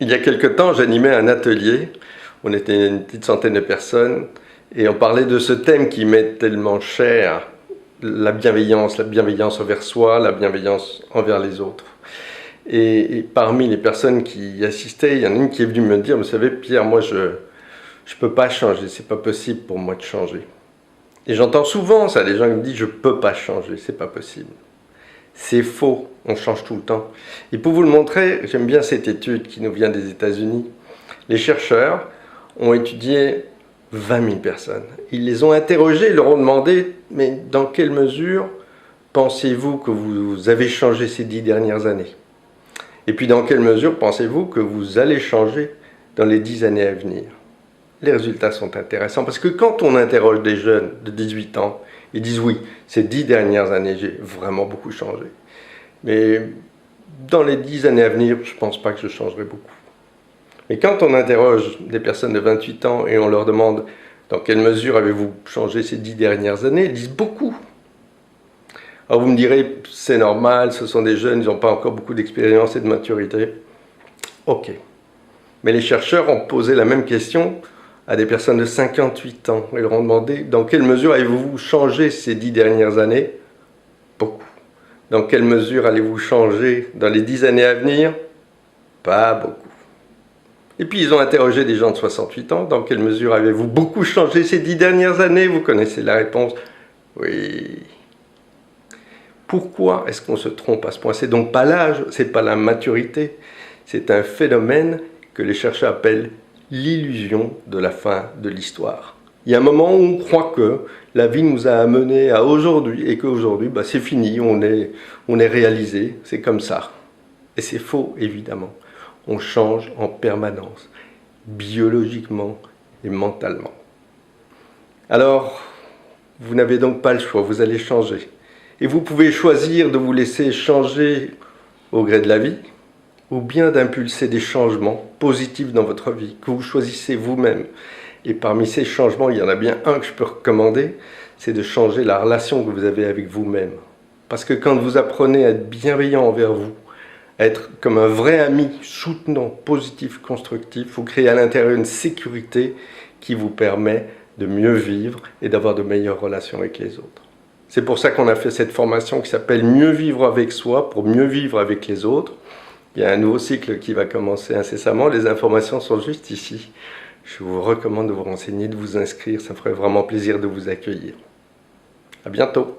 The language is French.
Il y a quelque temps, j'animais un atelier, on était une petite centaine de personnes, et on parlait de ce thème qui m'est tellement cher, la bienveillance envers soi, la bienveillance envers les autres. Et parmi les personnes qui y assistaient, il y en a une qui est venue me dire, vous savez Pierre, moi je peux pas changer, c'est pas possible pour moi de changer. Et j'entends souvent ça, les gens qui me disent je peux pas changer, c'est pas possible. C'est faux, on change tout le temps. Et pour vous le montrer, j'aime bien cette étude qui nous vient des États-Unis. Les chercheurs ont étudié 20 000 personnes. Ils les ont interrogées, ils leur ont demandé, mais dans quelle mesure pensez-vous que vous avez changé ces 10 dernières années? Et puis dans quelle mesure pensez-vous que vous allez changer dans les 10 années à venir? Les résultats sont intéressants parce que quand on interroge des jeunes de 18 ans, ils disent oui, ces 10 dernières années, j'ai vraiment beaucoup changé. Mais dans les 10 années à venir, je ne pense pas que je changerai beaucoup. Mais quand on interroge des personnes de 28 ans et on leur demande dans quelle mesure avez-vous changé ces 10 dernières années, ils disent beaucoup. Alors vous me direz, c'est normal, ce sont des jeunes, ils n'ont pas encore beaucoup d'expérience et de maturité. Ok. Mais les chercheurs ont posé la même question à des personnes de 58 ans. Ils leur ont demandé dans quelle mesure avez-vous changé ces 10 dernières années? Beaucoup. Dans quelle mesure allez-vous changer dans les 10 années à venir? Pas beaucoup. Et puis ils ont interrogé des gens de 68 ans. Dans quelle mesure avez-vous beaucoup changé ces 10 dernières années? Vous connaissez la réponse. Oui. Pourquoi est-ce qu'on se trompe à ce point? C'est donc pas l'âge, c'est pas la maturité. C'est un phénomène que les chercheurs appellent l'illusion de la fin de l'histoire. Il y a un moment où on croit que la vie nous a amenés à aujourd'hui et qu'aujourd'hui, c'est fini, on est réalisé, c'est comme ça. Et c'est faux, évidemment. On change en permanence, biologiquement et mentalement. Alors, vous n'avez donc pas le choix, vous allez changer. Et vous pouvez choisir de vous laisser changer au gré de la vie, ou bien d'impulser des changements positifs dans votre vie, que vous choisissez vous-même. Et parmi ces changements, il y en a bien un que je peux recommander, c'est de changer la relation que vous avez avec vous-même. Parce que quand vous apprenez à être bienveillant envers vous, à être comme un vrai ami, soutenant, positif, constructif, vous créez à l'intérieur une sécurité qui vous permet de mieux vivre et d'avoir de meilleures relations avec les autres. C'est pour ça qu'on a fait cette formation qui s'appelle « Mieux vivre avec soi » pour mieux vivre avec les autres. Il y a un nouveau cycle qui va commencer incessamment. Les informations sont juste ici. Je vous recommande de vous renseigner, de vous inscrire. Ça me ferait vraiment plaisir de vous accueillir. À bientôt.